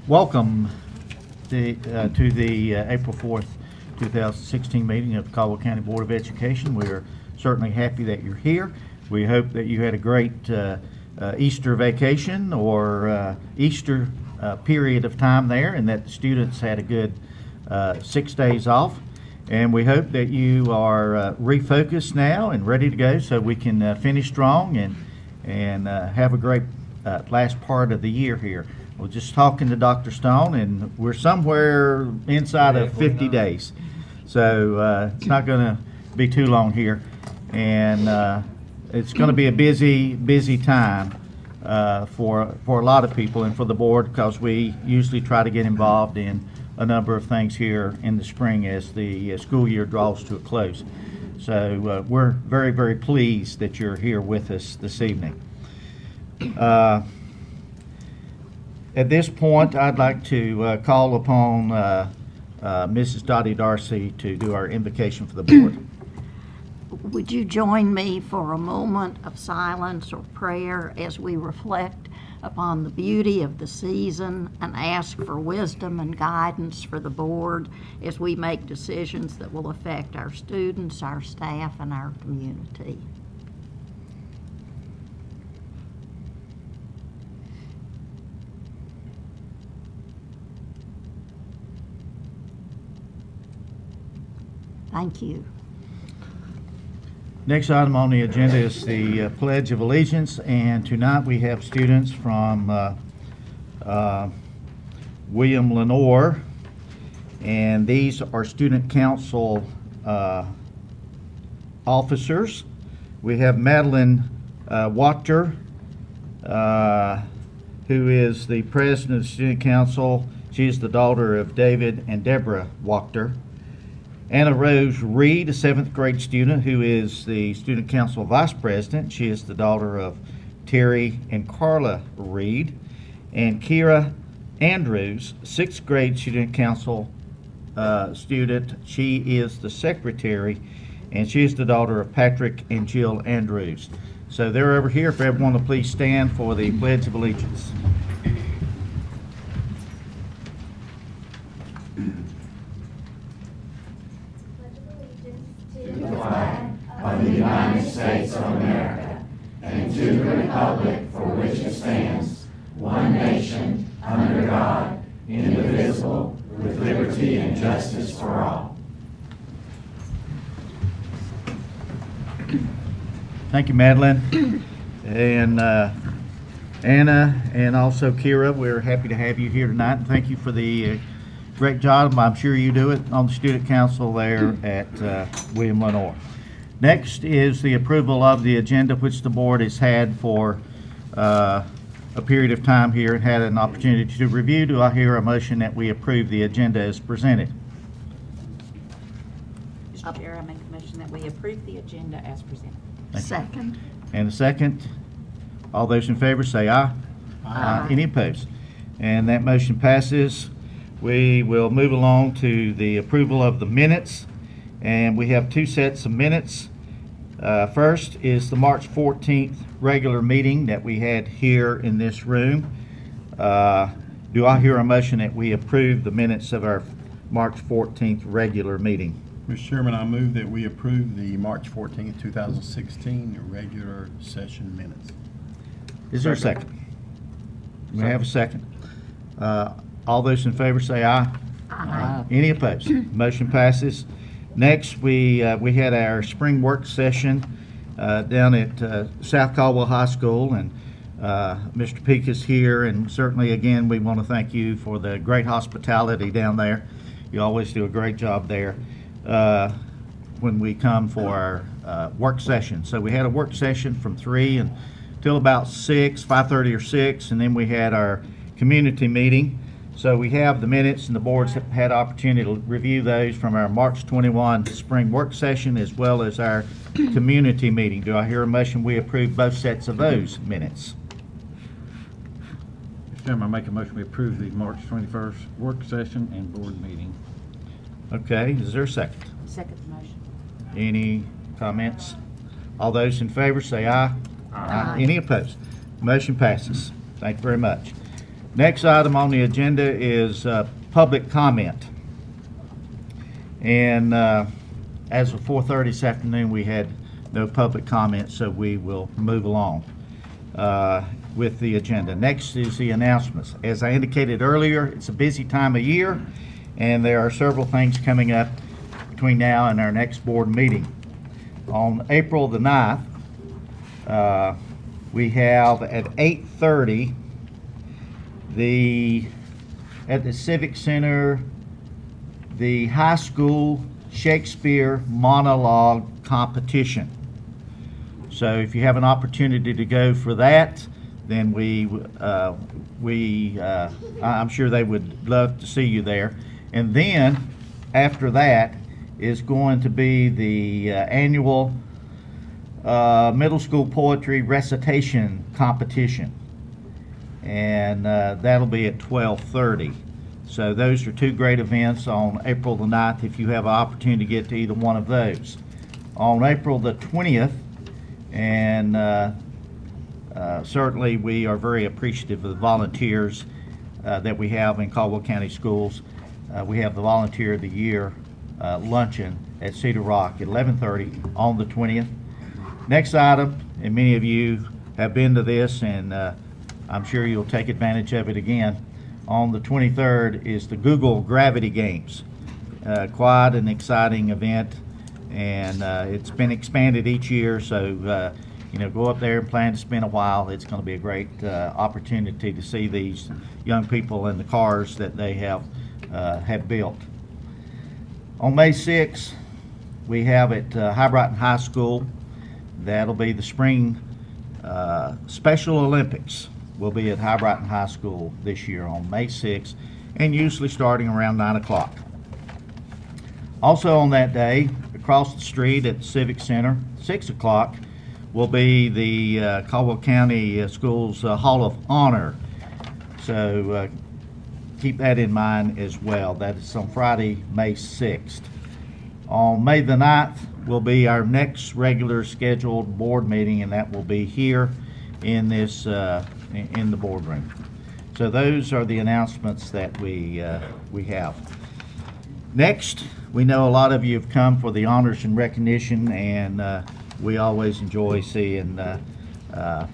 Welcome to the April 4th, 2016 meeting of the Caldwell County Board of Education. We are certainly happy that you're here. We hope that you had a great Easter vacation or Easter period of time there, and that the students had a good 6 days off. And we hope that you are refocused now and ready to go so we can finish strong and have a great last part of the year here. We're just talking to Dr. Stone, and we're somewhere inside of 50 days. So it's not going to be too long here. And it's going to be a busy time for a lot of people and for the board, because we usually try to get involved in a number of things here in the spring as the school year draws to a close. So we're very, very pleased that you're here with us this evening. At this point, I'd like to call upon Mrs. Dottie Darcy to do our invocation for the board. Would you join me for a moment of silence or prayer as we reflect upon the beauty of the season and ask for wisdom and guidance for the board as we make decisions that will affect our students, our staff, and our community? Thank you. Next item on the agenda is the Pledge of Allegiance, and tonight we have students from William Lenoir, and these are student council officers. We have Madeline Wachter, who is the president of the student council. She is the daughter of David and Deborah Wachter. Anna Rose Reed, a 7th grade student who is the student council vice president. She is the daughter of Terry and Carla Reed. And Kira Andrews, 6th grade student council student. She is the secretary, and she is the daughter of Patrick and Jill Andrews. So they're over here. If everyone will please stand for the Pledge of Allegiance. Of the United States of America, and to the republic for which it stands, one nation, under God, indivisible, with liberty and justice for all. Thank you, Madeline. And Anna and also Kira, we're happy to have you here tonight, and thank you for the great job, I'm sure you do it, on the student council there at William Lenoir. Next is the approval of the agenda, which the board has had for a period of time here and had an opportunity to review. Do I hear a motion that we approve the agenda as presented? Mr. Chair, I make a motion that we approve the agenda as presented. Second. And a second. All those in favor say aye. Aye. Any opposed? And that motion passes. We will move along to the approval of the minutes, and we have two sets of minutes. First is the March 14th regular meeting that we had here in this room. Do I hear a motion that we approve the minutes of our March 14th regular meeting? Mr. Chairman, I move that we approve the March 14th, 2016 regular session minutes. Is there a second? We have a second. All those in favor say aye. Aye. Any opposed? Motion passes. Next, we had our spring work session down at South Caldwell High School, and Mr. Peak is here, and certainly again we want to thank you for the great hospitality down there. You always do a great job there when we come for our work session. So we had a work session from 3 until about 5:30 or 6, and then we had our community meeting. So we have the minutes, and the boards have had opportunity to review those from our March 21 spring work session as well as our community meeting. Do I hear a motion we approve both sets of those minutes? Mr. Chairman, I make a motion we approve the March 21st work session and board meeting. Okay, is there a second? Second motion. Any comments? All those in favor say aye. Aye. Any opposed? Motion passes. Thank you very much. Next item on the agenda is public comment. And as of 4:30 this afternoon, we had no public comment, so we will move along with the agenda. Next is the announcements. As I indicated earlier, it's a busy time of year, and there are several things coming up between now and our next board meeting. On April the 9th, we have at 8:30 at the Civic Center, the high school Shakespeare monologue competition. So if you have an opportunity to go for that, then I'm sure they would love to see you there. And then after that is going to be the annual middle school poetry recitation competition. And that'll be at 12:30. So those are two great events on April the 9th if you have an opportunity to get to either one of those. On April the 20th, and certainly we are very appreciative of the volunteers that we have in Caldwell County Schools. We have the Volunteer of the Year luncheon at Cedar Rock at 11:30 on the 20th. Next item, and many of you have been to this, and I'm sure you'll take advantage of it again. On the 23rd is the Google Gravity Games. Quite an exciting event, and it's been expanded each year, so go up there and plan to spend a while. It's going to be a great opportunity to see these young people and the cars that they have built. On May 6th, we have at Highbrighton High School, that'll be the spring Special Olympics. Will be at Highbrighton High School this year on May 6th, and usually starting around 9 o'clock. Also on that day, across the street at the Civic Center, 6 o'clock, will be the Caldwell County Schools Hall of Honor. So keep that in mind as well. That is on Friday, May 6th. On May the 9th will be our next regular scheduled board meeting, and that will be here in this in the boardroom. So those are the announcements that we have. Next, we know a lot of you have come for the honors and recognition, and we always enjoy seeing the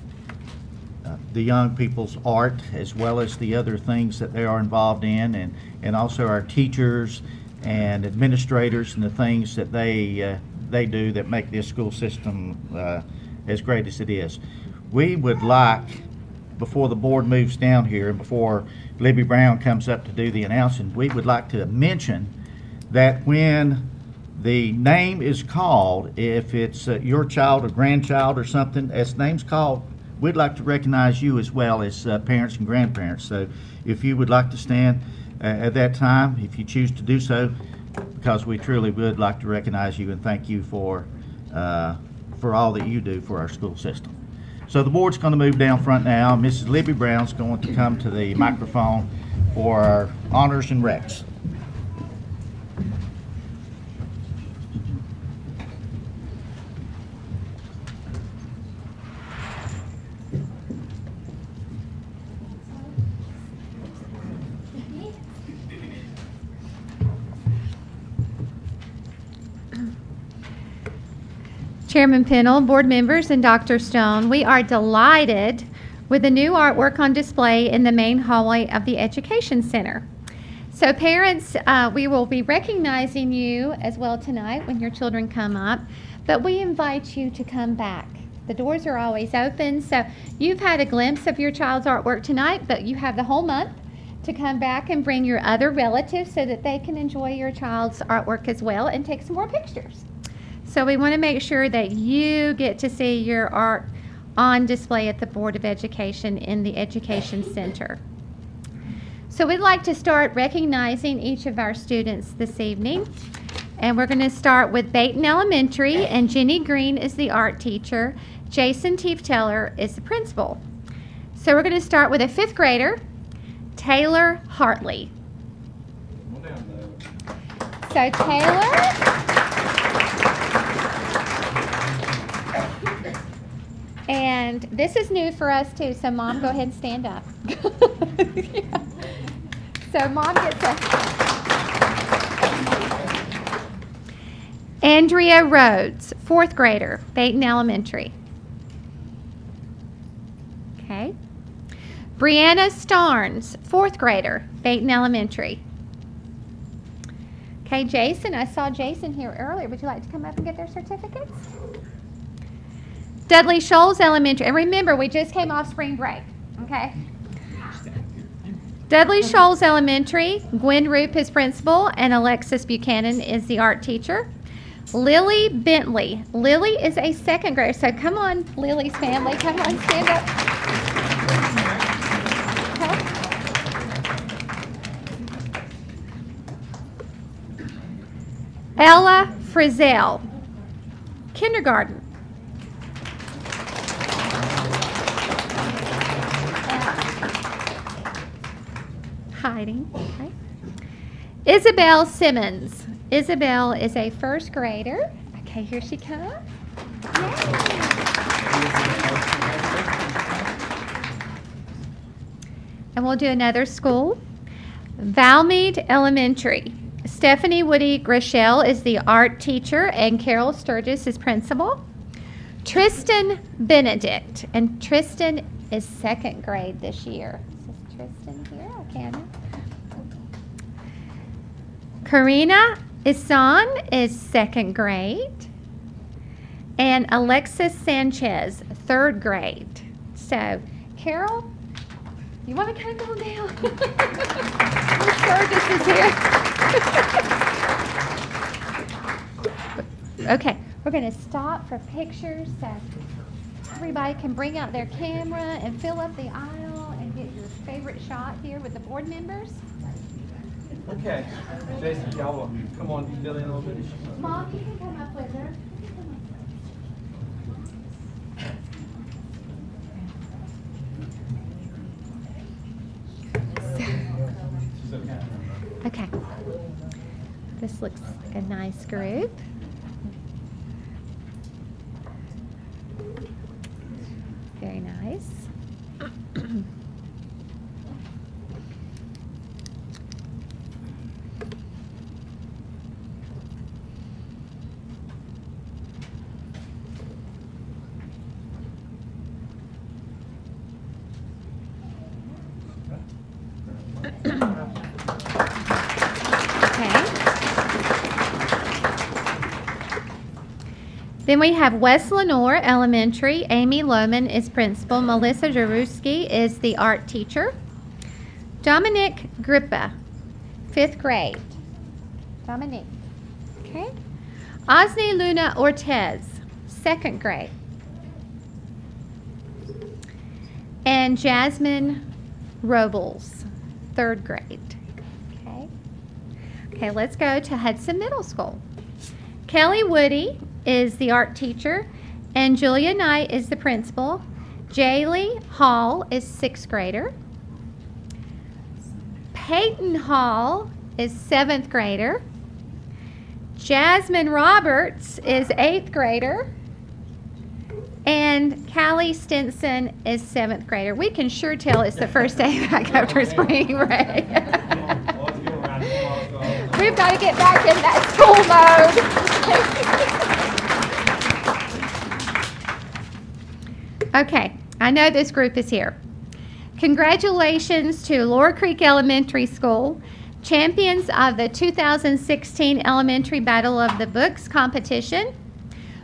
young people's art as well as the other things that they are involved in, and also our teachers and administrators and the things that they do that make this school system as great as it is. We would like, before the board moves down here and before Libby Brown comes up to do the announcing, we would like to mention that when the name is called, if it's your child or grandchild or something, as name's called, we'd like to recognize you as well as parents and grandparents. So if you would like to stand at that time, if you choose to do so, because we truly would like to recognize you and thank you for all that you do for our school system. So the board's going to move down front now. Mrs. Libby Brown's going to come to the microphone for our honors and recs. Chairman Pennell, board members, and Dr. Stone, we are delighted with the new artwork on display in the main hallway of the Education Center. So parents, we will be recognizing you as well tonight when your children come up, but we invite you to come back. The doors are always open, so you've had a glimpse of your child's artwork tonight, but you have the whole month to come back and bring your other relatives so that they can enjoy your child's artwork as well and take some more pictures. So we want to make sure that you get to see your art on display at the Board of Education in the Education Center. So we'd like to start recognizing each of our students this evening. And we're going to start with BATON Elementary, and Jenny Green is the art teacher. Jason Tiefteller is the principal. So we're going to start with a 5th grader, Taylor Hartley. So Taylor... And this is new for us too, so Mom, go ahead and stand up. Yeah. So Mom gets a... Andrea Rhodes, 4th grader, Baton Elementary. Okay. Brianna Starnes, 4th grader, Baton Elementary. Okay, Jason, I saw Jason here earlier. Would you like to come up and get their certificates? Dudley Shoals Elementary. And remember, we just came off spring break, okay? Dudley Shoals Elementary, Gwen Roop is principal, and Alexis Buchanan is the art teacher. Lily Bentley. Lily is a 2nd grader, so come on, Lily's family. Come on, stand up. Ella Frizzell, kindergarten. Hiding. Okay. Isabel Simmons. Isabel is a 1st grader. Okay, here she comes. Yay. And we'll do another school. VALMEAD Elementary. Stephanie Woody Grishel is the art teacher, and Carol Sturgis is principal. Tristan Benedict, and Tristan is 2nd grade this year. Is Tristan here? Okay. Karina Isan is 2nd grade, and Alexis Sanchez, 3rd grade. So, Carol, you want to come on down? Miss Sturgis is here. Okay, we're going to stop for pictures so everybody can bring out their camera and fill up the aisle and get your favorite shot here with the board members. Okay, Jason, y'all come on, fill in a little bit. Mom, you can come up with her. Okay. This looks like a nice group. Very nice. Then we have West Lenore Elementary. Amy Lohman is principal. Melissa Jaruski is the art teacher. Dominic Grippa, 5th grade. Dominic. Okay. Osni Luna Ortez, 2nd grade. And Jasmine Robles, 3rd grade. Okay. Okay, let's go to Hudson Middle School. Kelly Woody is the art teacher, and Julia Knight is the principal. Jaylee Hall is 6th grader. Peyton Hall is 7th grader. Jasmine Roberts is 8th grader. And Callie Stinson is 7th grader. We can sure tell it's the first day back after spring break. We've got to get back in that school mode. Okay, I know this group is here. Congratulations to Laura Creek Elementary School, champions of the 2016 Elementary Battle of the Books competition.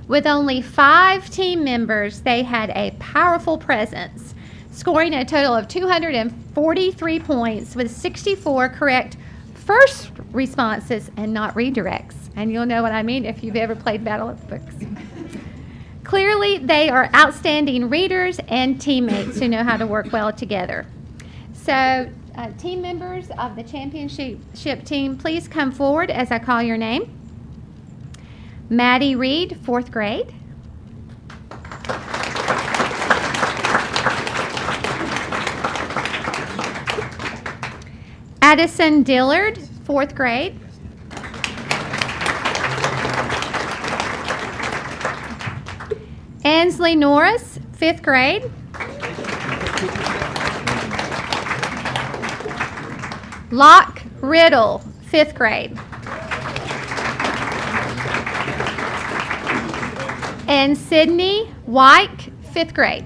With only 5 team members, they had a powerful presence, scoring a total of 243 points with 64 correct first responses and not redirects. And you'll know what I mean if you've ever played Battle of the Books. Clearly, they are outstanding readers and teammates who know how to work well together. So, team members of the championship team, please come forward as I call your name. Maddie Reed, 4th grade. Addison Dillard, 4th grade. Ansley Norris, 5th grade. Locke Riddle, 5th grade. And Sydney Wyke, 5th grade.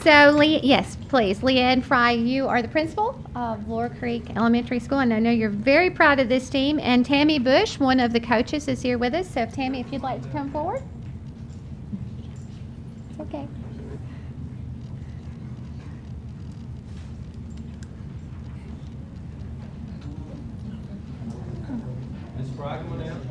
So, yes, please. Leanne Fry, you are the principal of Laura Creek Elementary School, and I know you're very proud of this team. And Tammy Bush, one of the coaches, is here with us. So, Tammy, if you'd like to come forward. It's okay. Ms. Fry, come on down.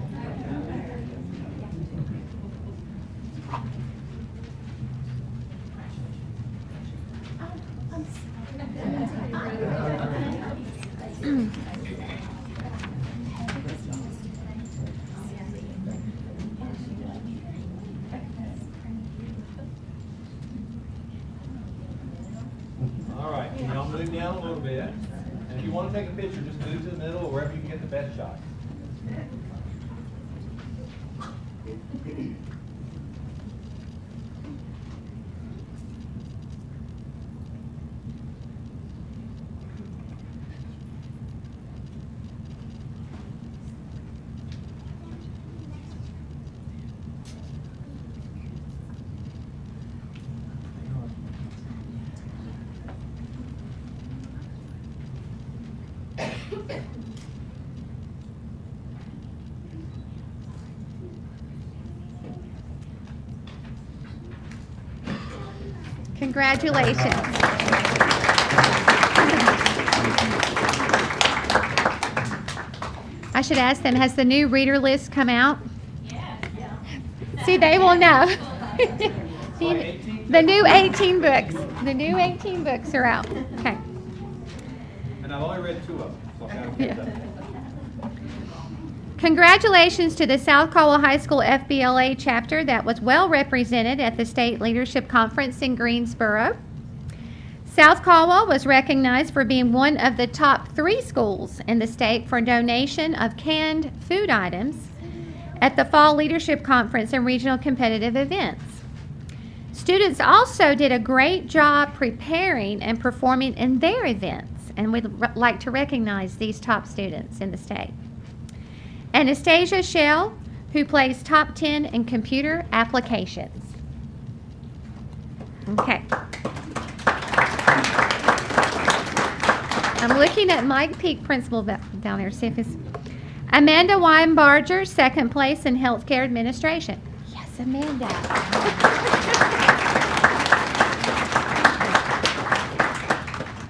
All right, can y'all move down a little bit? And if you want to take a picture, just move to the middle or wherever you can get the best shot. Congratulations. I should ask them, has the new reader list come out? See, they will know. The new 18 books. The new 18 books are out. Okay. And I've only read 2 of them, so I've got to catch up. Congratulations to the South Caldwell High School FBLA chapter that was well represented at the State Leadership Conference in Greensboro. South Caldwell was recognized for being one of the top 3 schools in the state for donation of canned food items at the Fall Leadership Conference and regional competitive events. Students also did a great job preparing and performing in their events, and we'd like to recognize these top students in the state. Anastasia Shell, who placed top 10 in computer applications. Okay. I'm looking at Mike Peak, principal down there. See if it's Amanda Weinbarger, 2nd place in healthcare administration. Yes, Amanda.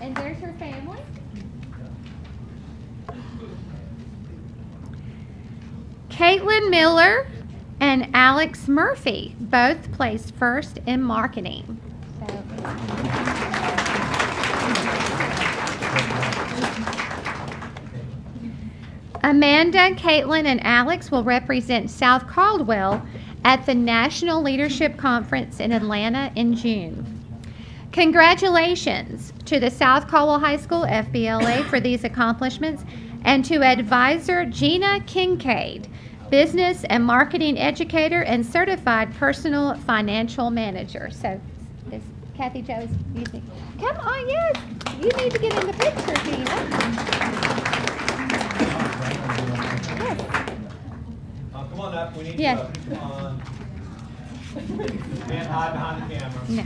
And there's her family. Caitlin Miller and Alex Murphy both placed 1st in marketing. Amanda, Caitlin, and Alex will represent South Caldwell at the National Leadership Conference in Atlanta in June. Congratulations to the South Caldwell High School FBLA for these accomplishments, and to advisor Gina Kincaid, business and marketing educator and certified personal financial manager. So, is Kathy Joe's using? Come on, yes, you need to get in the picture, Gina. Yes. Come on up. We need Yes. to come on. Stand high behind the camera. No.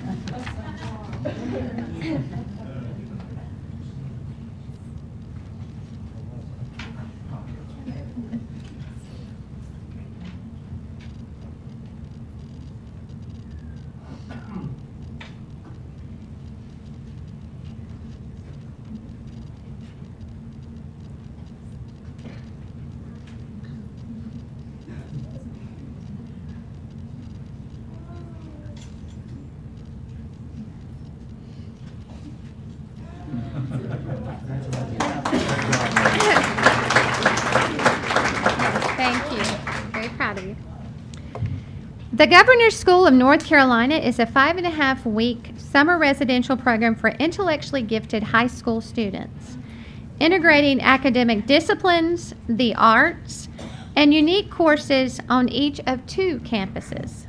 Thank you. Very proud of you. The Governor's School of North Carolina is a 5.5-week summer residential program for intellectually gifted high school students, integrating academic disciplines, the arts, and unique courses on each of 2 campuses.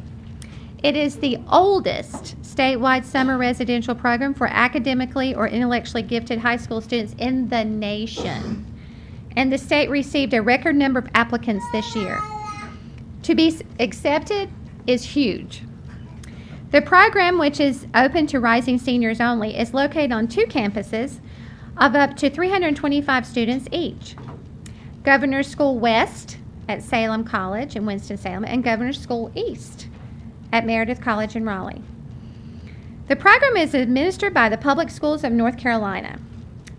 It is the oldest statewide summer residential program for academically or intellectually gifted high school students in the nation. And the state received a record number of applicants this year. To be accepted is huge. The program, which is open to rising seniors only, is located on 2 campuses of up to 325 students each. Governor's School West at Salem College in Winston-Salem and Governor's School East at Meredith College in Raleigh. The program is administered by the Public Schools of North Carolina,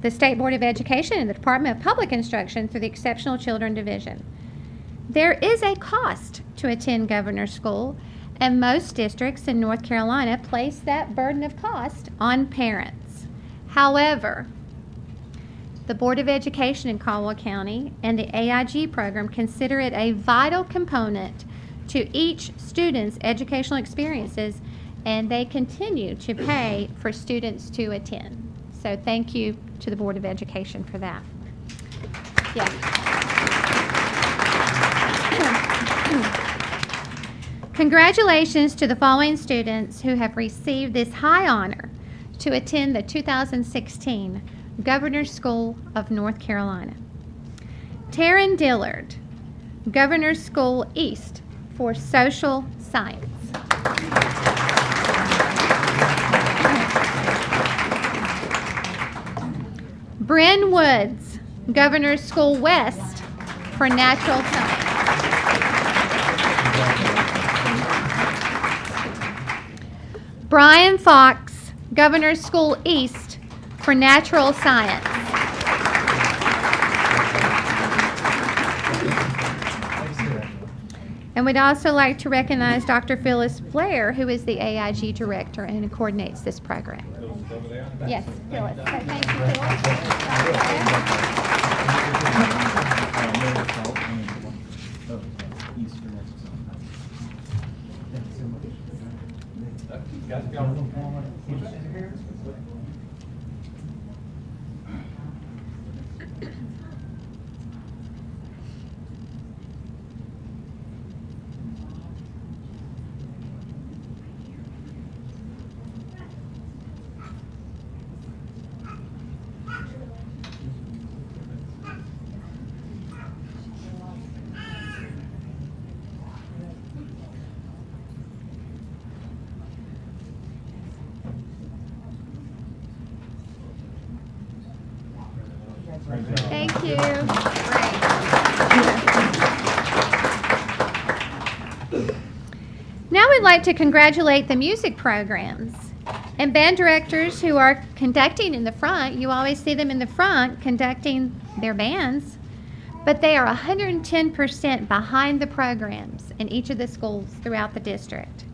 the State Board of Education, and the Department of Public Instruction through the Exceptional Children Division. There is a cost to attend Governor's School, and most districts in North Carolina place that burden of cost on parents. However, the Board of Education in Caldwell County and the AIG program consider it a vital component to each student's educational experiences, and they continue to pay for students to attend. So thank you to the Board of Education for that. Congratulations to the following students who have received this high honor to attend the 2016 Governor's School of North Carolina. Taryn Dillard, Governor's School East for Social Science. Bryn Woods, Governor's School West for Natural Science. Brian Fox, Governor's School East for Natural Science. And we'd also like to recognize Dr. Phyllis Blair, who is the AIG Director and coordinates this program. Yes, Phyllis. So thank you, Thank you. Now we'd like to congratulate the music programs and band directors who are conducting in the front. You always see them in the front conducting their bands, but they are 110% behind the programs in each of the schools throughout the district.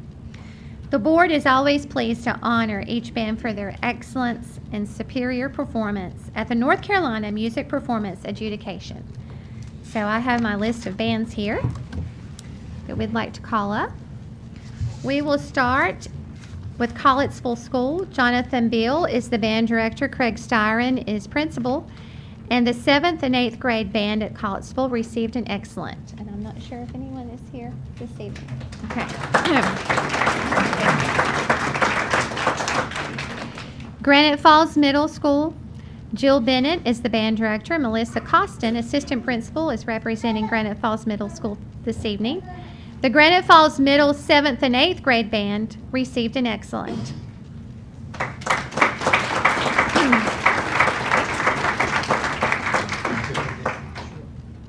The board is always pleased to honor each band for their excellence and superior performance at the North Carolina Music Performance Adjudication. So I have my list of bands here that we'd like to call up. We will start with Collettsville School. Jonathan Beal is the band director. Craig Styron is principal. And the 7th and 8th grade band at Collettsville received an excellent. And I'm not sure if anyone is here this evening. Okay. Granite Falls Middle School. Jill Bennett is the band director. Melissa Costin, assistant principal, is representing Granite Falls Middle School this evening. The Granite Falls Middle 7th and 8th grade band received an excellent.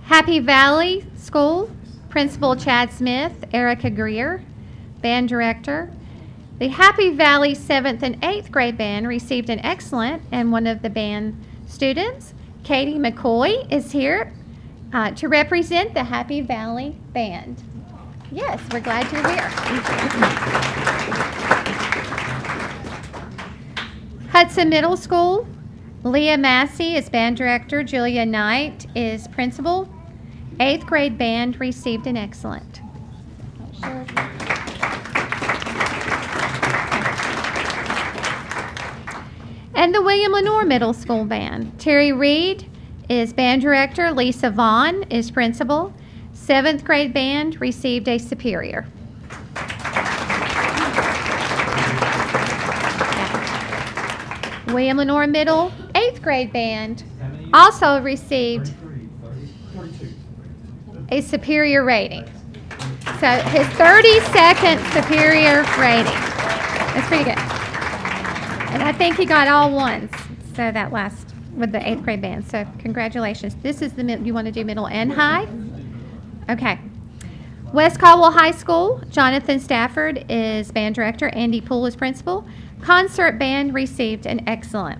Happy Valley School, Principal Chad Smith, Erica Greer, band director. The Happy Valley 7th and 8th grade band received an excellent, and one of the band students, Katie McCoy, is here to represent the Happy Valley Band. Yes, we're glad you're here. Hudson Middle School, Leah Massey is band director. Julia Knight is principal. 8th grade band received an excellent. And the William Lenore Middle School band. Terry Reed is band director. Lisa Vaughn is principal. 7th grade band received a superior. William Lenore Middle 8th grade band also received a superior rating. So his 32nd superior rating. That's pretty good. And I think he got all ones. So that last with the 8th grade band. So congratulations. This is the you want to do middle and high? Okay. West Caldwell High School, Jonathan Stafford is band director, Andy Poole is principal. Concert band received an excellent.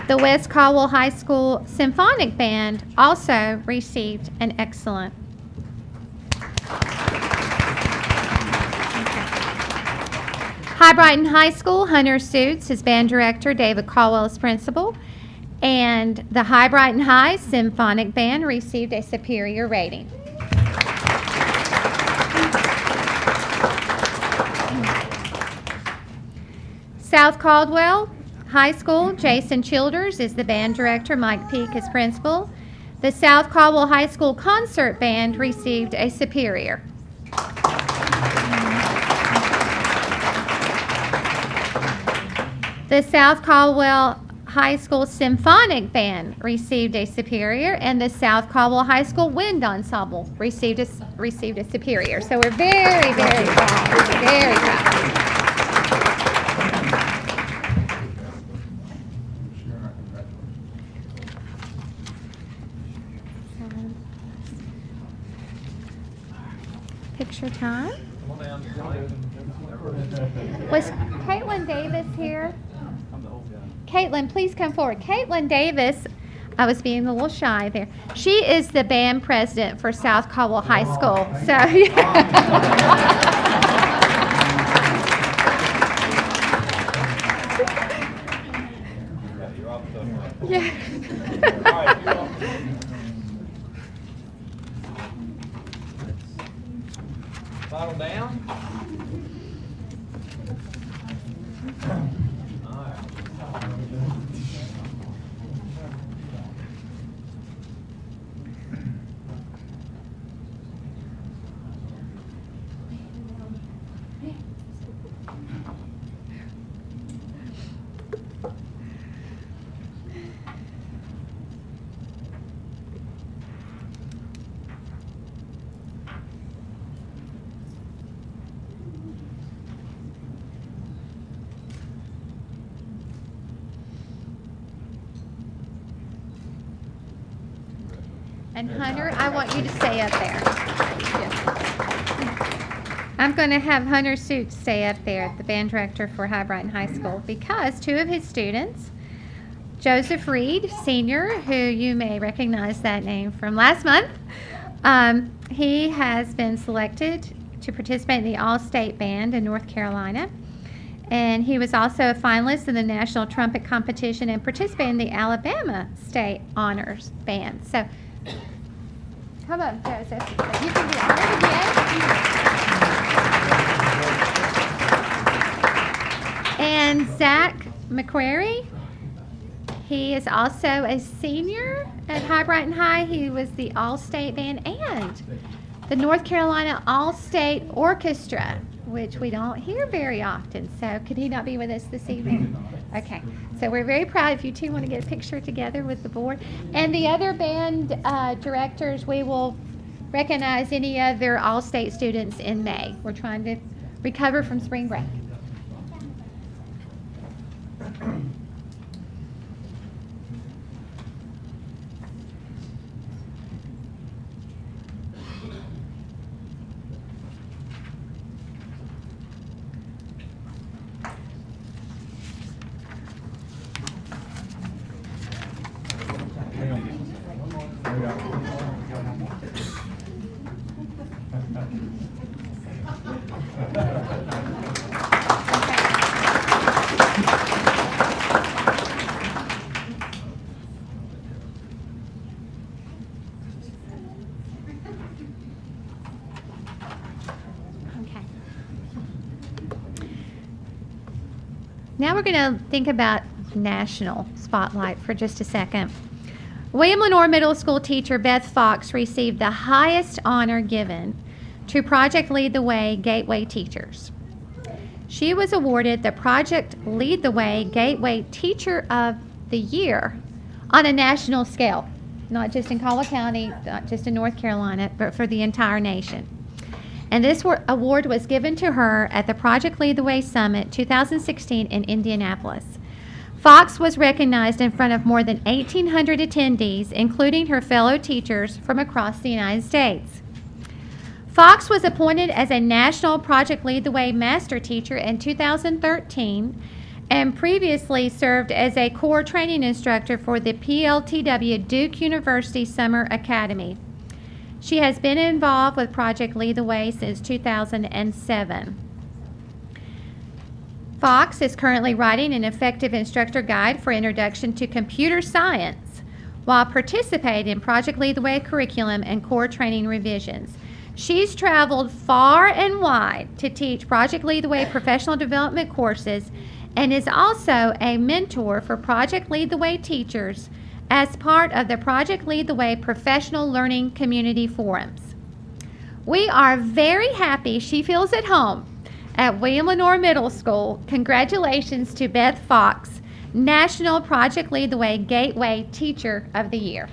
The West Caldwell High School Symphonic Band also received an excellent. High Brighton High School, Hunter Suits is band director, David Caldwell is principal. And the High Brighton High Symphonic Band received a superior rating. South Caldwell High School, Jason Childers is the band director, Mike Peak is principal. The South Caldwell High School Concert Band received a superior. The South Caldwell High School Symphonic Band received a superior, and the South Caldwell High School Wind Ensemble received a superior. So we're very, very proud. Very proud. Picture time. Was Caitlin Davis here? Caitlin, please come forward. Caitlin Davis, I was being a little shy there. She is the band president for South Caldwell High School. So, yeah. Bottle down. And Hunter, I want you to stay up there. I'm going to have Hunter Suits stay up there, the band director for High Brighton High School, because two of his students, Joseph Reed, senior, who you may recognize that name from last month, he has been selected to participate in the All-State Band in North Carolina. And he was also a finalist in the National Trumpet Competition and participated in the Alabama State Honors Band. So, come on, Joseph. You can be honored again. And Zach McQuarrie, he is also a senior at High Brighton High. He was the All-State Band and the North Carolina All-State Orchestra, which we don't hear very often. So could he not be with us this evening? Okay. So we're very proud if you two want to get a picture together with the board. And the other band directors, we will recognize any other All-State students in May. We're trying to recover from spring break. Now we're going to think about national spotlight for just a second. William Lenore Middle School teacher Beth Fox received the highest honor given to Project Lead the Way Gateway Teachers. She was awarded the Project Lead the Way Gateway Teacher of the Year on a national scale, not just in Caldwell County, not just in North Carolina, but for the entire nation. And this award was given to her at the Project Lead the Way Summit 2016 in Indianapolis. Fox was recognized in front of more than 1,800 attendees, including her fellow teachers from across the United States. Fox was appointed as a National Project Lead the Way Master Teacher in 2013 and previously served as a core training instructor for the PLTW Duke University Summer Academy. She has been involved with Project Lead the Way since 2007. Fox is currently writing an effective instructor guide for introduction to computer science while participating in Project Lead the Way curriculum and core training revisions. She's traveled far and wide to teach Project Lead the Way professional development courses and is also a mentor for Project Lead the Way teachers as part of the Project Lead the Way Professional Learning Community Forums. We are very happy she feels at home at William Lenore Middle School. Congratulations to Beth Fox, National Project Lead the Way Gateway Teacher of the Year.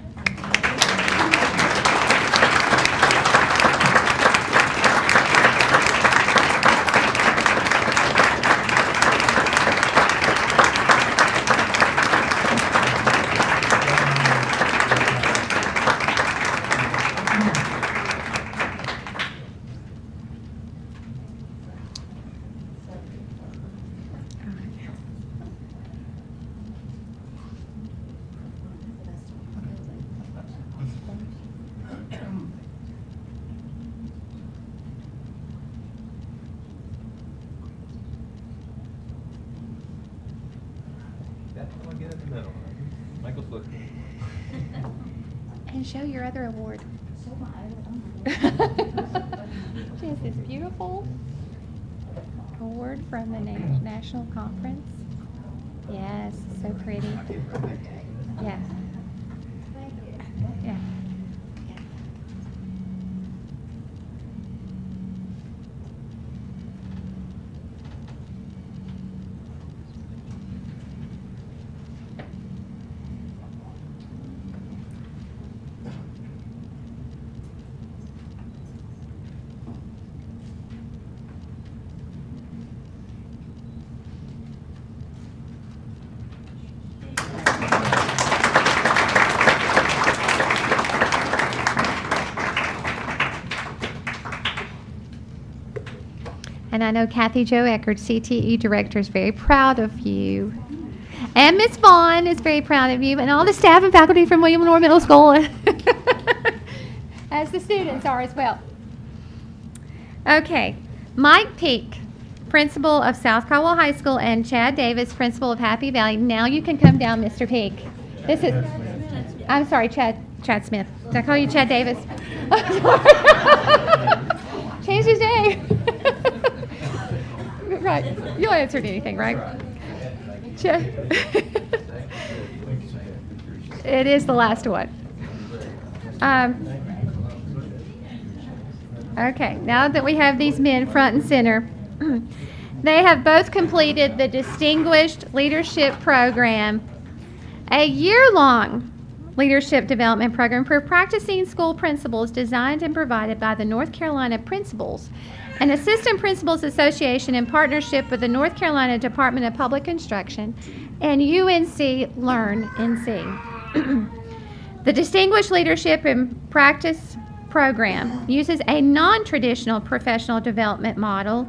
Get in the middle. Michael's looking. And show your other award. She has this beautiful award from the national conference. Yes, so pretty. Yeah. Yeah. And I know Kathy Jo Eckert, CTE Director, is very proud of you. And Miss Vaughn is very proud of you, and all the staff and faculty from William Lenore Middle School, as the students are as well. Okay, Mike Peak, Principal of South Caldwell High School, and Chad Davis, Principal of Happy Valley. Now you can come down, Mr. Peak. This is, I'm sorry, Chad Smith. Did I call you Chad Davis? Change his name. Right, you'll answer to anything, right? It is the last one. Okay, now that we have these men front and center, they have both completed the Distinguished Leadership Program, a year-long leadership development program for practicing school principals designed and provided by the North Carolina Principals and Assistant Principals Association in partnership with the North Carolina Department of Public Instruction and UNC Learn NC. The Distinguished Leadership and Practice Program uses a non-traditional professional development model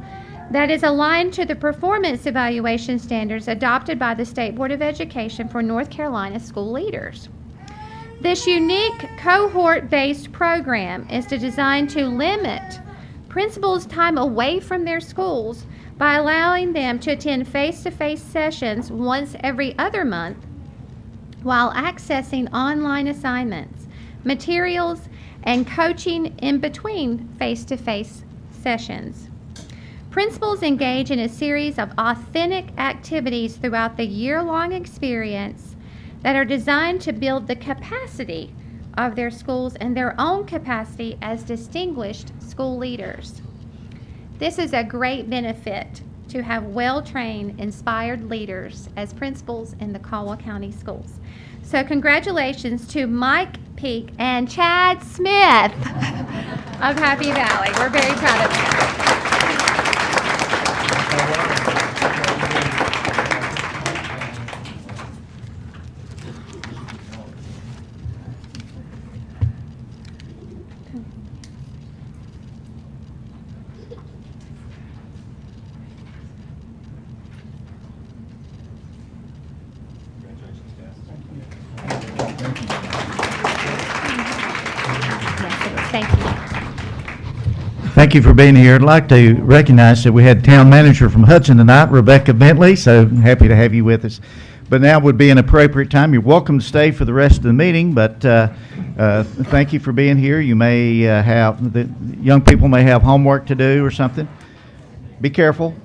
that is aligned to the performance evaluation standards adopted by the State Board of Education for North Carolina school leaders. This unique cohort-based program is designed to limit principals' time away from their schools by allowing them to attend face-to-face sessions once every other month while accessing online assignments, materials, and coaching in between face-to-face sessions. Principals engage in a series of authentic activities throughout the year-long experience that are designed to build the capacity of their schools in their own capacity as distinguished school leaders. This is a great benefit to have well-trained, inspired leaders as principals in the Caldwell County Schools. So congratulations to Mike Peak and Chad Smith of Happy Valley. We're very proud of you. Thank you. Thank you for being here. I'd like to recognize that we had town manager from Hudson tonight, Rebecca Bentley, so happy to have you with us. But now would be an appropriate time. You're welcome to stay for the rest of the meeting, but thank you for being here. You may the young people may have homework to do or something. Be careful.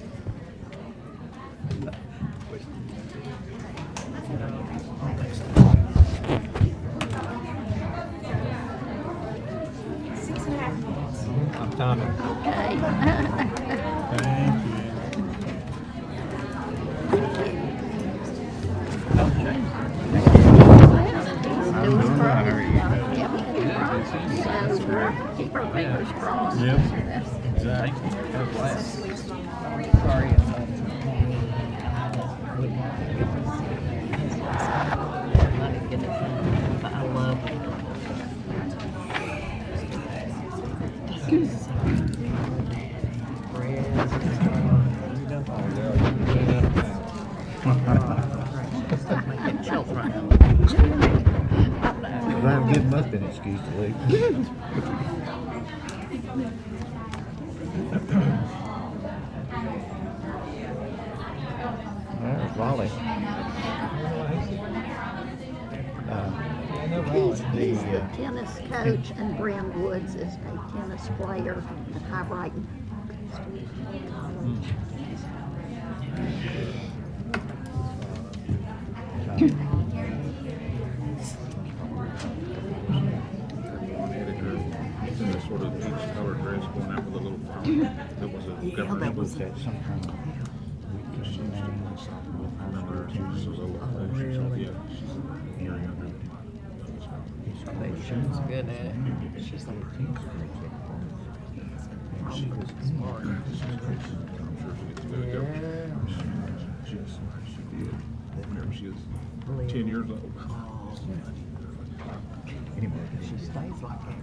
Tommy. Keep our fingers crossed. Yep, exactly. That'll give must be an excuse to leave. There's Raleigh. He's the tennis coach, and Bryn Woods is a tennis player at High Brighton. Sort of peach colored dress going out with a little flower. That was a government. Was that some kind of I remember she was a little yeah. You're younger. She's good at it. She's like, She was smart. I'm sure she gets good at government. She did. Whenever she was 10 years old. anyway? she stays like that.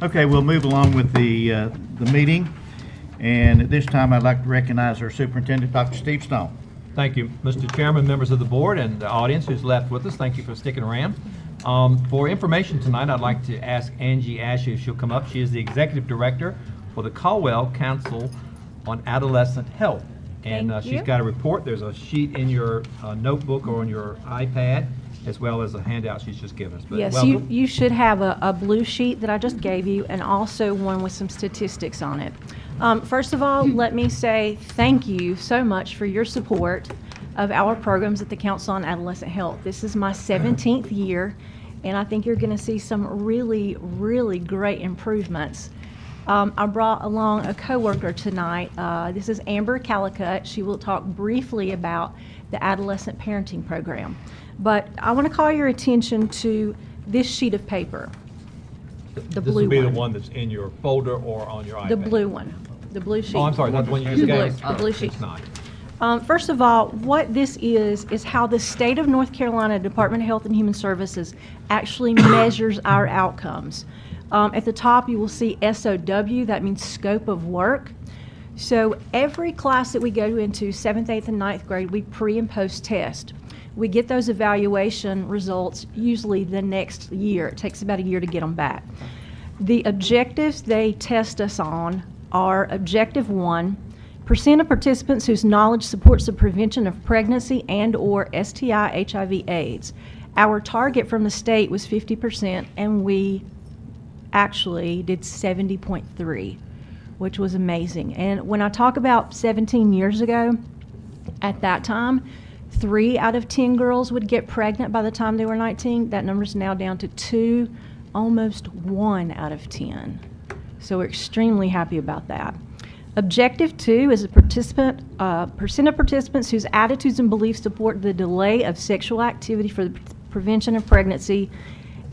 Okay, we'll move along with the meeting, and at this time I'd like to recognize our superintendent, Dr. Steve Stone. Thank you, Mr. Chairman, members of the board, and the audience who's left with us. Thank you for sticking around. For information tonight, I'd like to ask Angie Ashe if she'll come up. She is the Executive Director for the Caldwell Council on Adolescent Health. And Thank she's you. got a report. There's a sheet in your notebook or on your iPad, as well as a handout she's just given us. But Yes, welcome. you should have a blue sheet that I just gave you, and also one with some statistics on it. First of all, let me say thank you so much for your support of our programs at the Council on Adolescent Health. This is my 17th year, and I think you're going to see some really, really great improvements. I brought along a coworker tonight. This is Amber Callicut. She will talk briefly about the adolescent parenting program. But I want to call your attention to this sheet of paper, the blue This will be one. the one that's in your folder or on your iPad. The blue one, the blue sheet. Oh, I'm sorry, that's the one you The just blue- gave us? the blue sheet. It's not. First of all, what this is how the state of North Carolina Department of Health and Human Services actually measures our outcomes. At the top, you will see SOW, that means scope of work. So every class that we go into, 7th, 8th, and 9th grade, we pre and post test. We get those evaluation results usually the next year. It takes about a year to get them back. The objectives they test us on are Objective 1, percent of participants whose knowledge supports the prevention of pregnancy and/or STI, HIV, AIDS. Our target from the state was 50%, and we actually did 70.3, which was amazing. And when I talk about 17 years ago, at that time, 3 out of 10 girls would get pregnant by the time they were 19. That number's now down to 2, almost 1 out of 10. So we're extremely happy about that. Objective 2 is a percent of participants whose attitudes and beliefs support the delay of sexual activity for the prevention of pregnancy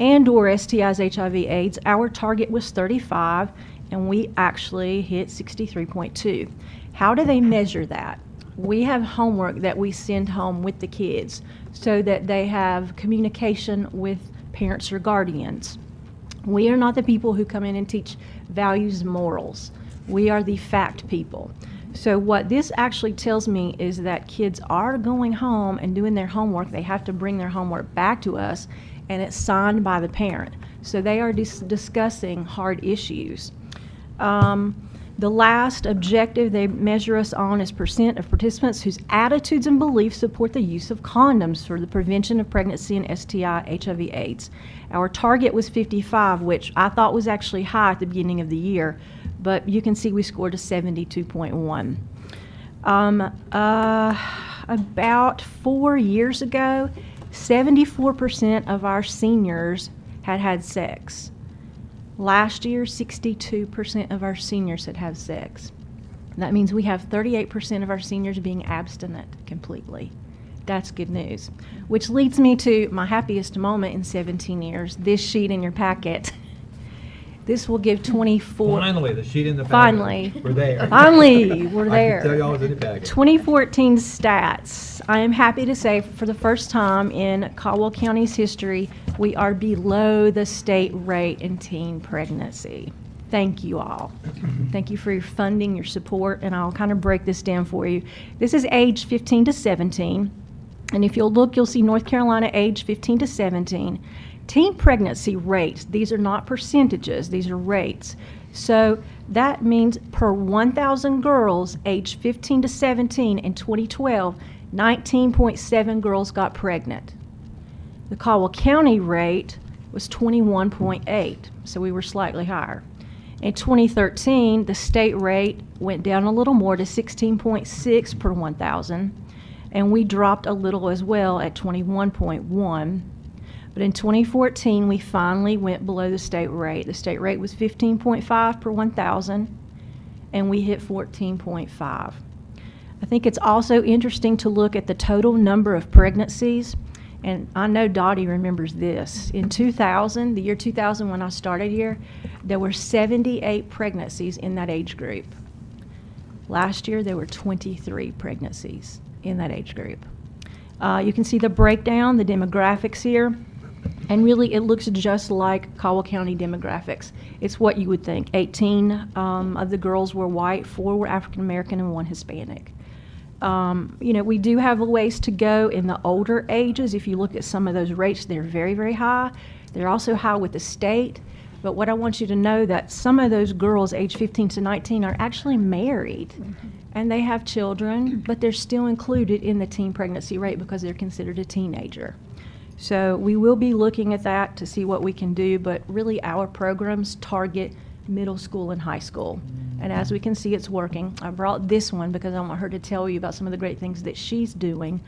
and/or STIs, HIV, AIDS. Our target was 35, and we actually hit 63.2. How do they measure that? We have homework that we send home with the kids so that they have communication with parents or guardians. We are not the people who come in and teach values and morals. We are the fact people. So what this actually tells me is that kids are going home and doing their homework. They have to bring their homework back to us, and it's signed by the parent. So they are discussing hard issues. The last objective they measure us on is percent of participants whose attitudes and beliefs support the use of condoms for the prevention of pregnancy and STI, HIV, AIDS. Our target was 55, which I thought was actually high at the beginning of the year, but you can see we scored a 72.1. About 4 years ago, 74% of our seniors had had sex. Last year, 62% of our seniors had had sex. That means we have 38% of our seniors being abstinent completely. That's good news. Which leads me to my happiest moment in 17 years, this sheet in your packet. This will give 24. Finally, the sheet in the packet. Finally. We're there. Finally, we're there. I can tell y'all it's in the packet. 2014 stats. I am happy to say for the first time in Caldwell County's history, we are below the state rate in teen pregnancy. Thank you all. Thank you for your funding, your support, and I'll kind of break this down for you. This is age 15 to 17, and if you'll look, you'll see North Carolina age 15 to 17. Teen pregnancy rates, these are not percentages, these are rates. So that means per 1,000 girls aged 15 to 17 in 2012, 19.7 girls got pregnant. The Caldwell County rate was 21.8, so we were slightly higher. In 2013, the state rate went down a little more to 16.6 per 1,000, and we dropped a little as well at 21.1. But in 2014, we finally went below the state rate. The state rate was 15.5 per 1,000, and we hit 14.5. I think it's also interesting to look at the total number of pregnancies, and I know Dottie remembers this. In 2000, the year 2000 when I started here, there were 78 pregnancies in that age group. Last year, there were 23 pregnancies in that age group. You can see the breakdown, the demographics here. And really, it looks just like Caldwell County demographics. It's what you would think. 18 of the girls were white, 4 were African American, and 1 Hispanic. You know, we do have a ways to go in the older ages. If you look at some of those rates, they're very, very high. They're also high with the state. But what I want you to know that some of those girls age 15 to 19 are actually married. And they have children, but they're still included in the teen pregnancy rate because they're considered a teenager. So we will be looking at that to see what we can do, but really our programs target middle school and high school. And as we can see, it's working. I brought this one because I want her to tell you about some of the great things that she's doing.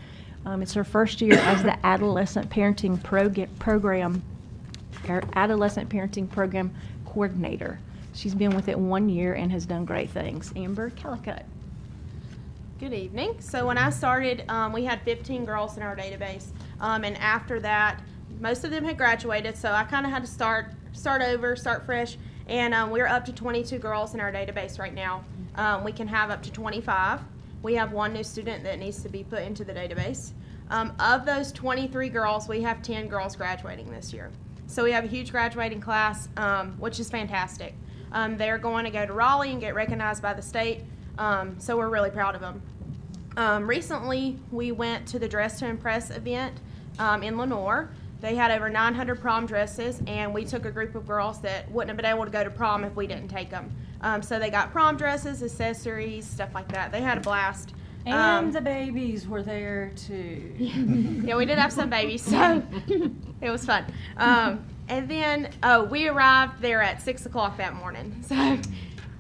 It's her first year as the Adolescent Parenting Program Coordinator. She's been with it 1 year and has done great things. Amber Callicut. Good evening. So when I started, we had 15 girls in our database, and after that, most of them had graduated, so I kind of had to start over, start fresh, and we're up to 22 girls in our database right now. We can have up to 25. We have 1 new student that needs to be put into the database. Of those 23 girls, we have 10 girls graduating this year. So we have a huge graduating class, which is fantastic. They're going to go to Raleigh and get recognized by the state. So we're really proud of them. Recently, we went to the Dress to Impress event in Lenoir. They had over 900 prom dresses, and we took a group of girls that wouldn't have been able to go to prom if we didn't take them. So they got prom dresses, accessories, stuff like that. They had a blast. And the babies were there too. Yeah, we did have some babies, so it was fun. And then we arrived there at 6 o'clock that morning. So,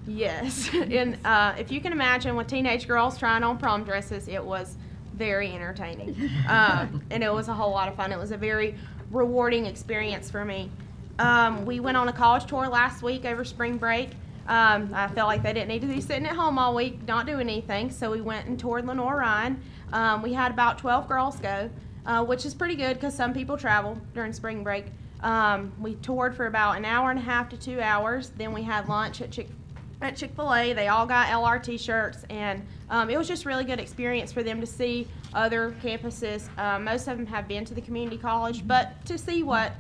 yes. And if you can imagine, with teenage girls trying on prom dresses, it was very entertaining. And it was a whole lot of fun. It was a very rewarding experience for me. We went on a college tour last week over spring break. I felt like they didn't need to be sitting at home all week not doing anything, so we went and toured Lenore Ryan. We had about 12 girls go, which is pretty good because some people travel during spring break. We toured for about an hour and a half to 2 hours. Then we had lunch at Chick-fil-A. They all got LR t-shirts, and it was just a really good experience for them to see other campuses. Most of them have been to the community college, but to see what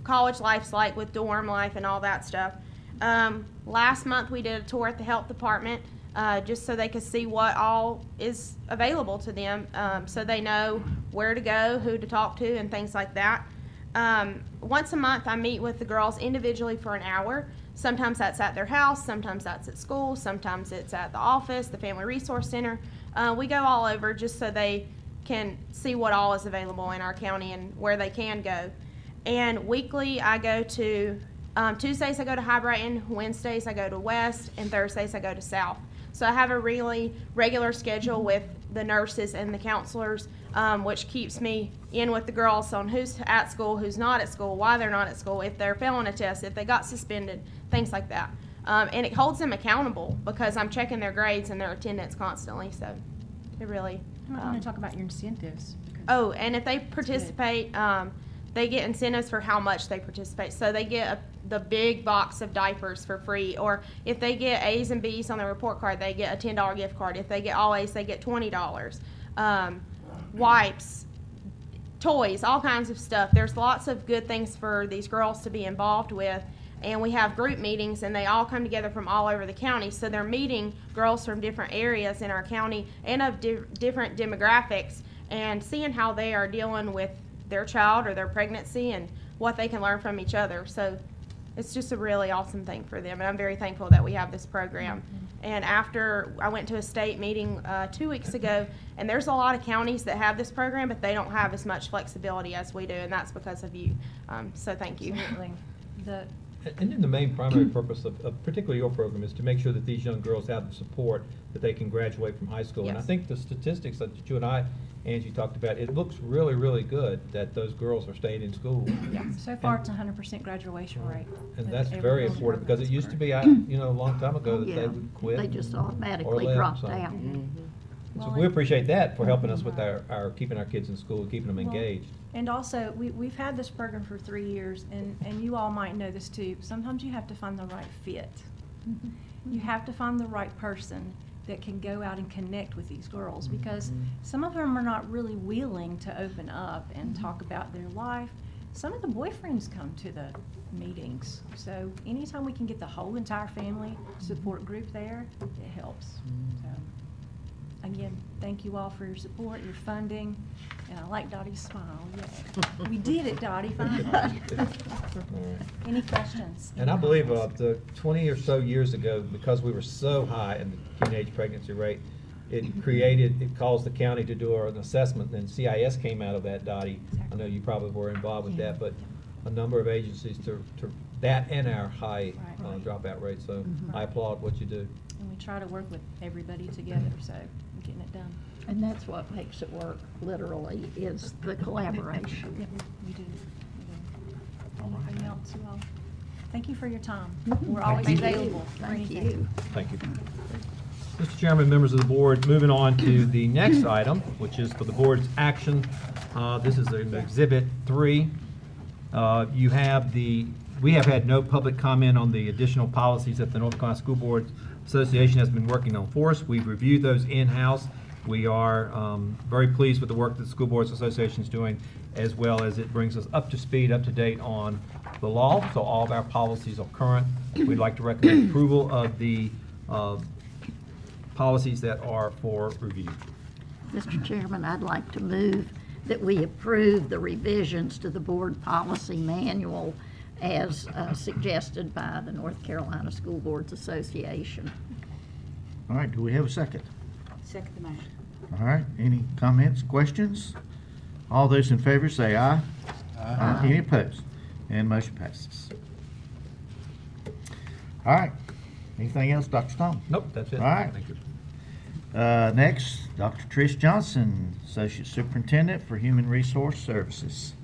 college life's like with dorm life and all that stuff. Last month we did a tour at the health department just so they could see what all is available to them, so they know where to go, who to talk to, and things like that. Once a month I meet with the girls individually for an hour. Sometimes that's at their house, sometimes that's at school, sometimes it's at the office, the Family Resource Center. We go all over just so they can see what all is available in our county and where they can go. And weekly I go to Tuesdays I go to High Brighton, Wednesdays I go to West, and Thursdays I go to South. So I have a really regular schedule with the nurses and the counselors, which keeps me in with the girls on who's at school, who's not at school, why they're not at school, if they're failing a test, if they got suspended, things like that. And it holds them accountable because I'm checking their grades and their attendance constantly. So it really. I want to talk about your incentives. Oh, and if they participate, they get incentives for how much they participate. So they get the big box of diapers for free, or if they get A's and B's on their report card, they get a $10 gift card. If they get all A's, they get $20. Wipes, toys, all kinds of stuff. There's lots of good things for these girls to be involved with, and we have group meetings, and they all come together from all over the county. So they're meeting girls from different areas in our county and of different demographics, and seeing how they are dealing with their child or their pregnancy and what they can learn from each other. So it's just a really awesome thing for them, and I'm very thankful that we have this program. And after I went to a state meeting 2 weeks ago, and there's a lot of counties that have this program, but they don't have as much flexibility as we do, and that's because of you. So thank you. Absolutely. And then the main primary purpose of particularly your program is to make sure that these young girls have the support that they can graduate from high school. Yes. And I think the statistics that you and I, Angie, talked about, it looks really, really good that those girls are staying in school. Yeah. So far, it's 100% graduation rate. And that's Every very girl's important because it used to be, a long time ago that Yeah, they would quit. they just or automatically left, dropped so. out. So we appreciate that for helping us with our keeping our kids in school, keeping them Well, engaged. And also, we've had this program for 3 years, and you all might know this too. Sometimes you have to find the right fit. You have to find the right person that can go out and connect with these girls, because some of them are not really willing to open up and talk about their life. Some of the boyfriends come to the meetings. So anytime we can get the whole entire family support group there, it helps. So, again, thank you all for your support, your funding, and I like Dottie's smile. Yeah. We did it, Dottie, finally. Any questions? And I believe the 20 or so years ago, because we were so high in the teenage pregnancy rate, it caused the county to do an assessment, and CIS came out of that, Dottie. I know you probably were involved with that, but a number of agencies to that and our high dropout rate. So I applaud what you do. And we try to work with everybody together, so we're getting it done. And that's what makes it work, literally, is the collaboration. Yep, we do. Anything else, you all? Thank you for your time. We're always Thank you. available for Thank anything. you. Thank you. Mr. Chairman, members of the board, moving on to the next item, which is for the board's action. This is Exhibit 3. We have had no public comment on the additional policies that the North Carolina School Board Association has been working on for us. We've reviewed those in-house. We are very pleased with the work that the School Boards Association is doing, as well as it brings us up to speed, up to date on the law. So all of our policies are current. We'd like to recommend approval of the policies that are for review. Mr. Chairman, I'd like to move that we approve the revisions to the board policy manual as suggested by the North Carolina School Boards Association. All right, do we have a second? Second the motion. All right, any comments, questions? All those in favor say aye. Aye. Any opposed? And motion passes. All right, anything else, Dr. Stone? Nope, that's it. All right. Thank you. Next, Dr. Trish Johnson, Associate Superintendent for Human Resource Services.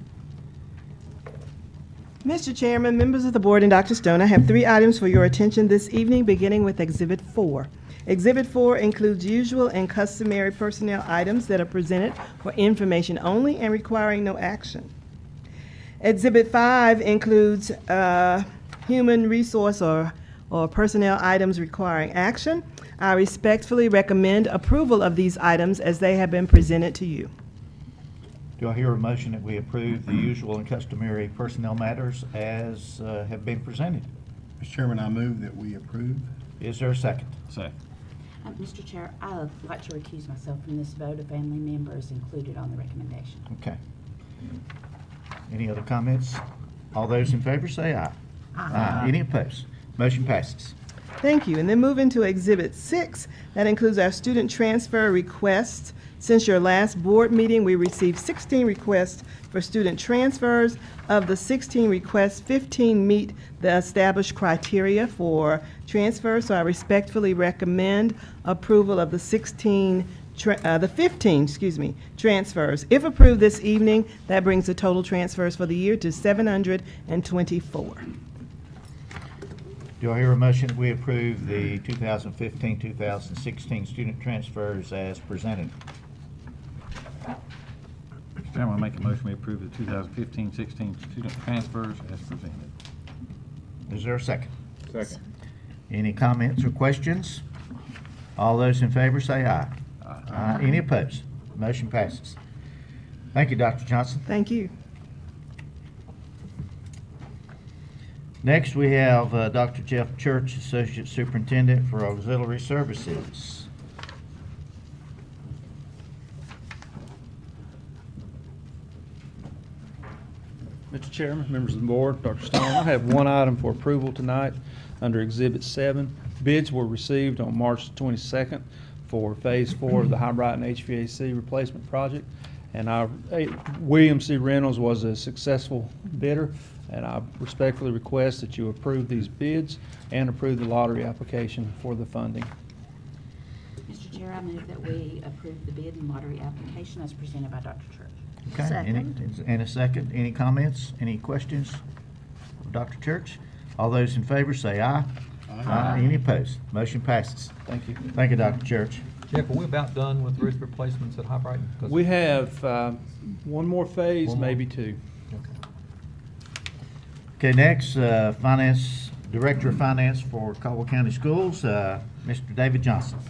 Mr. Chairman, members of the board, and Dr. Stone, I have 3 items for your attention this evening, beginning with Exhibit 4. Exhibit 4 includes usual and customary personnel items that are presented for information only and requiring no action. Exhibit 5 includes human resource or personnel items requiring action. I respectfully recommend approval of these items as they have been presented to you. Do I hear a motion that we approve the usual and customary personnel matters as have been presented? Mr. Chairman, I move that we approve. Is there a second? Second. Mr. Chair, I would like to recuse myself from this vote. A family member is included on the recommendation. Okay. Any other comments? All those in favor say aye. Aye. Any opposed? Motion passes. Thank you. And then moving to Exhibit 6, that includes our student transfer requests. Since your last board meeting, we received 16 requests for student transfers. Of the 16 requests, 15 meet the established criteria for transfer, so I respectfully recommend approval of the 15 transfers. If approved this evening, that brings the total transfers for the year to 724. Do I hear a motion that we approve the 2015-2016 student transfers as presented? Mr. Chairman, I make a motion we approve the 2015-16 student transfers as presented. Is there a second? Second. Any comments or questions? All those in favor say aye. Aye. Any opposed? Motion passes. Thank you, Dr. Johnson. Thank you. Next, we have Dr. Jeff Church, Associate Superintendent for Auxiliary Services. Mr. Chairman, members of the board, Dr. Stone, I have one item for approval tonight under Exhibit 7. Bids were received on March 22nd for Phase 4 of the High Brighton HVAC replacement project, and William C. Reynolds was a successful bidder, and I respectfully request that you approve these bids and approve the lottery application for the funding. Mr. Chair, I move that we approve the bid and lottery application as presented by Dr. Church. Okay. Second. And a second. Any comments? Any questions of Dr. Church? All those in favor say aye. Aye. Any opposed? Motion passes. Thank you. Thank you, Dr. Church. Jeff, are we about done with roof replacements at High Brighton? 'Cause- We have one more phase, One more. maybe 2. Okay, next, Finance Director of Finance for Caldwell County Schools, Mr. David Johnson.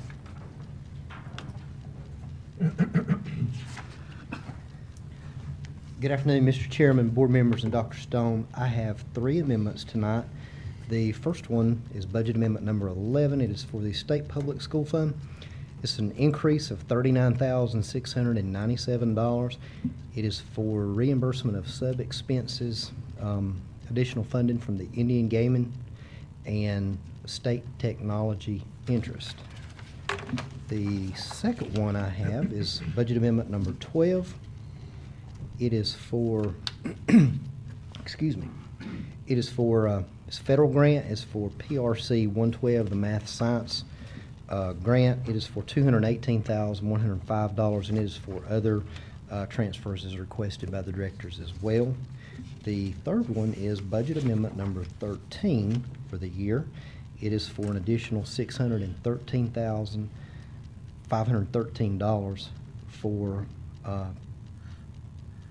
Good afternoon, Mr. Chairman, board members, and Dr. Stone. I have 3 amendments tonight. The first one is Budget Amendment Number 11. It is for the State Public School Fund. It's an increase of $39,697. It is for reimbursement of sub-expenses, additional funding from the Indian Gaming and state technology interest. The second one I have is Budget Amendment Number 12. It is for, excuse me, it is for, it's federal grant. It's for PRC 112, the Math Science grant. It is for $218,105, and it is for other transfers as requested by the directors as well. The third one is Budget Amendment Number 13 for the year. It is for an additional $613,513 for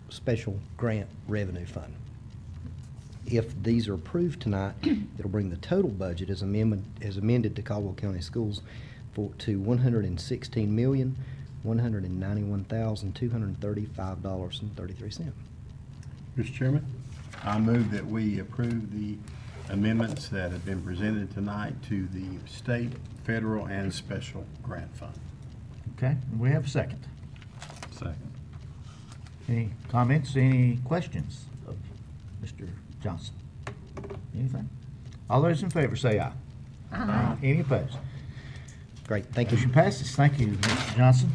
special grant revenue fund. If these are approved tonight, it'll bring the total budget as amended to Caldwell County Schools to $116,191,235.33. Mr. Chairman, I move that we approve the amendments that have been presented tonight to the state, federal, and special grant fund. Okay, we have a second. Second. Any comments, any questions of Mr. Johnson? Anything? All those in favor say aye. Aye. Any opposed? Great, thank you. Motion passes. Thank you, Mr. Johnson.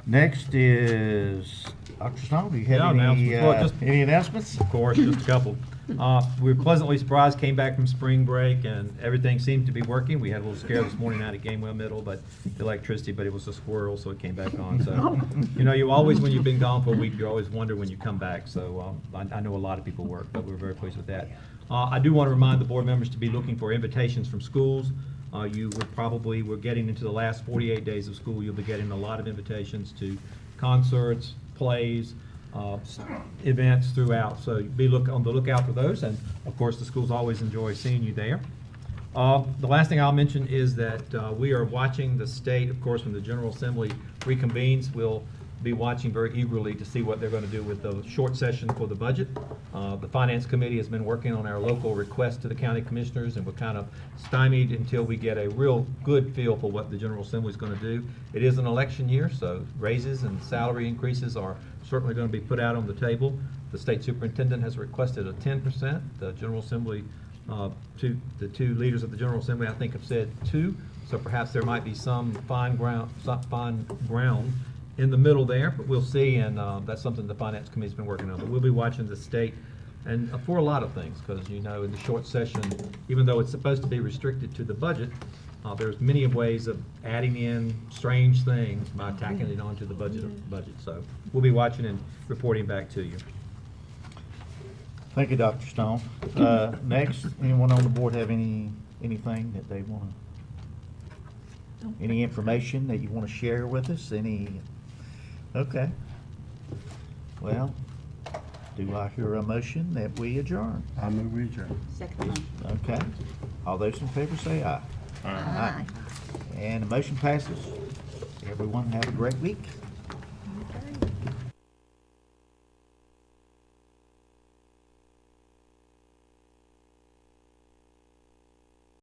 Next is Dr. Stone. Do you have Yeah, any, announcements. Well, just- any announcements? Of course, just a couple. We were pleasantly surprised, came back from spring break, and everything seemed to be working. We had a little scare this morning out at Gamewell Middle, but the electricity, but it was a squirrel, so it came back on. So, you know, you always, when you've been gone for a week, you always wonder when you come back. So I know a lot of people work, but we're very pleased with that. I do want to remind the board members to be looking for invitations from schools. We're getting into the last 48 days of school. You'll be getting a lot of invitations to concerts, plays, events throughout. So be on the lookout for those. And of course, the schools always enjoy seeing you there. The last thing I'll mention is that we are watching the state, of course, when the General Assembly reconvenes. We'll be watching very eagerly to see what they're going to do with the short session for the budget. The Finance Committee has been working on our local request to the county commissioners, and we're kind of stymied until we get a real good feel for what the General Assembly is going to do. It is an election year, so raises and salary increases are certainly going to be put out on the table. The state superintendent has requested a 10%. The General Assembly, the two leaders of the General Assembly, I think, have said 2%. So perhaps there might be some fine ground in the middle there, but we'll see, and that's something the Finance Committee's been working on. But we'll be watching the state, and for a lot of things, because, you know, in the short session, even though it's supposed to be restricted to the budget, there's many ways of adding in strange things by tacking it onto the budget. So we'll be watching and reporting back to you. Thank you, Dr. Stone. Next, anyone on the board have anything that they want to, any information that you want to share with us? Okay. Well, do I hear a motion that we adjourn? I move we adjourn. Second motion. Okay. All those in favor say aye. Aye. And the motion passes. Everyone have a great week. Okay.